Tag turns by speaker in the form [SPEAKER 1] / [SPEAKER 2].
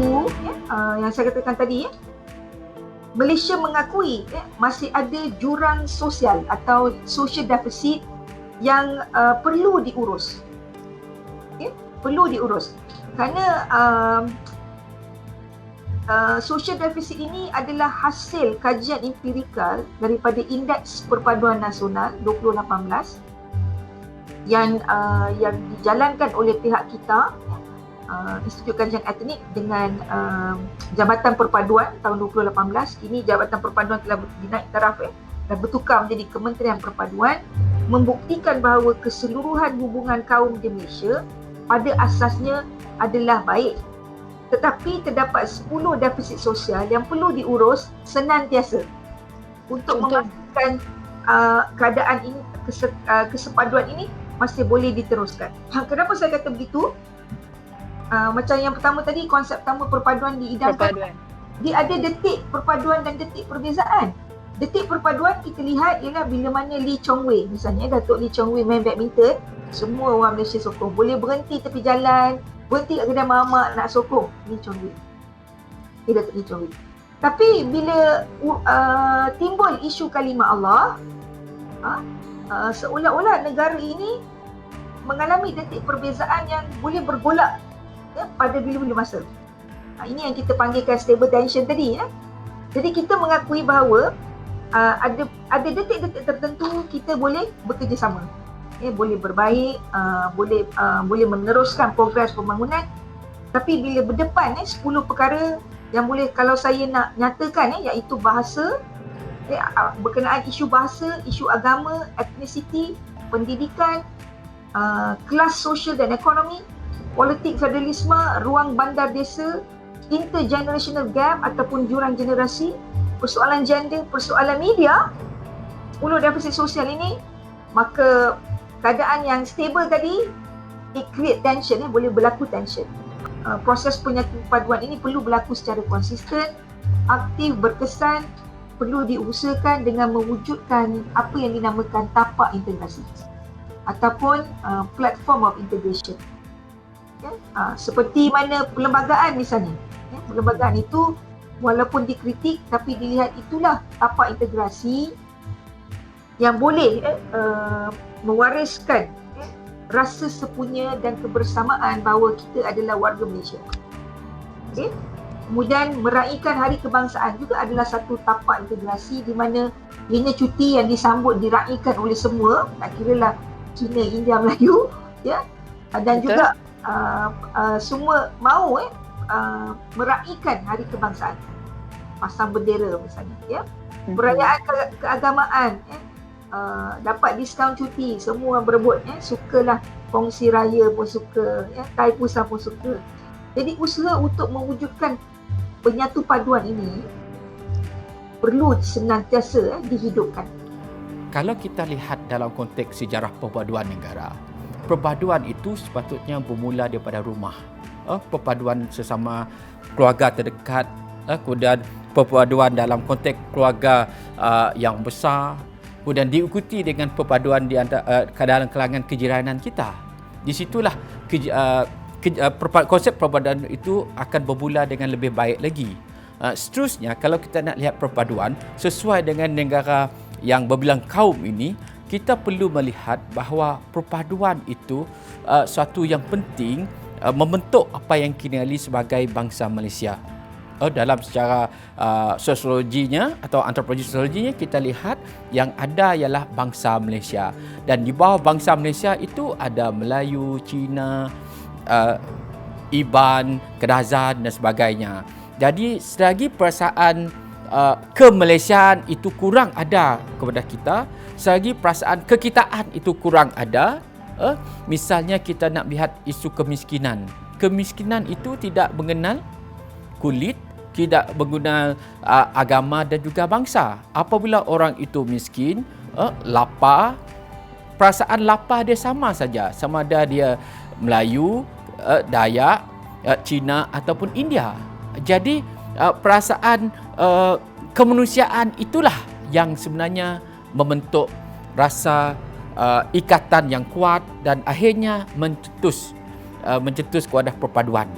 [SPEAKER 1] satu yang saya katakan tadi, Malaysia mengakui masih ada jurang sosial atau social deficit yang perlu diurus. Perlu diurus. Kerana social deficit ini adalah hasil kajian empirikal daripada Indeks Perpaduan Nasional 2018 yang dijalankan oleh pihak kita, Institut Kajian Etnik dengan Jabatan Perpaduan tahun 2018. Kini Jabatan Perpaduan telah dinaik taraf dan bertukar menjadi Kementerian Perpaduan, membuktikan bahawa keseluruhan hubungan kaum di Malaysia pada asasnya adalah baik. Tetapi terdapat 10 defisit sosial yang perlu diurus senantiasa untuk memastikan keadaan ini, kesepaduan ini masih boleh diteruskan. Kenapa saya kata begitu? Macam yang pertama tadi, konsep pertama perpaduan diidamkan. Dia ada detik perpaduan dan detik perbezaan. Detik perpaduan kita lihat ialah bila mana Lee Chong Wei, misalnya Datuk Lee Chong Wei main badminton, semua orang Malaysia sokong. Boleh berhenti tepi jalan, berhenti kat kedai mamak nak sokong Lee Chong Wei. Datuk Lee Chong Wei. Tapi bila timbul isu kalimah Allah, seolah-olah negara ini mengalami detik perbezaan yang boleh bergolak pada bila-bila masa. Ini yang kita panggilkan stable tension tadi. Jadi kita mengakui bahawa ada detik-detik tertentu kita boleh bekerjasama, boleh berbaik, boleh meneruskan progres pembangunan. Tapi bila berdepan 10 perkara yang boleh kalau saya nak nyatakan, iaitu bahasa, berkenaan isu bahasa, isu agama, etnisiti, pendidikan, kelas sosial dan ekonomi, politik federalisme, ruang bandar desa, intergenerational gap ataupun jurang generasi, persoalan gender, persoalan media, 10 defisit sosial ini, maka keadaan yang stable tadi, it create tension, boleh berlaku tension. Proses penyatupaduan ini perlu berlaku secara konsisten, aktif, berkesan, perlu diusahakan dengan mewujudkan apa yang dinamakan tapak integrasi ataupun platform of integration. Seperti mana perlembagaan misalnya, perlembagaan itu walaupun dikritik tapi dilihat itulah tapak integrasi yang boleh mewariskan rasa sepunya dan kebersamaan bahawa kita adalah warga Malaysia. Kemudian meraihkan Hari Kebangsaan juga adalah satu tapak integrasi di mana ianya cuti yang disambut diraihkan oleh semua, tak kiralah Cina, India, Melayu, dan juga semua mahu meraihkan Hari Kebangsaan, pasang bendera misalnya, perayaan keagamaan, dapat diskaun cuti, semua berebut, sukalah kongsi raya pun suka, Tai Pusat pun suka. Jadi usaha untuk mewujudkan penyatupaduan ini perlu senantiasa dihidupkan.
[SPEAKER 2] Kalau kita lihat dalam konteks sejarah perpaduan negara, perpaduan itu sepatutnya bermula daripada rumah. Perpaduan sesama keluarga terdekat, kemudian perpaduan dalam konteks keluarga yang besar, kemudian diikuti dengan perpaduan di antara dalam kalangan kejiranan kita. Di situlah konsep perpaduan itu akan bermula dengan lebih baik lagi. Seterusnya, kalau kita nak lihat perpaduan sesuai dengan negara yang berbilang kaum ini, kita perlu melihat bahawa perpaduan itu suatu yang penting membentuk apa yang kinali sebagai bangsa Malaysia. Dalam secara sosiologinya atau antropologi sosiologinya, kita lihat yang ada ialah bangsa Malaysia, dan di bawah bangsa Malaysia itu ada Melayu, Cina, Iban, Kedazan dan sebagainya. Jadi selagi perasaan kemalaysiaan itu kurang ada kepada kita, selagi perasaan kekitaan itu kurang ada, misalnya kita nak lihat isu kemiskinan. Kemiskinan itu tidak mengenal kulit, tidak mengenal agama dan juga bangsa. Apabila orang itu miskin, lapar, perasaan lapar dia sama saja, sama ada dia Melayu, Dayak, Cina ataupun India. Jadi perasaan kemanusiaan itulah yang sebenarnya membentuk rasa ikatan yang kuat dan akhirnya mencetus kepada perpaduan.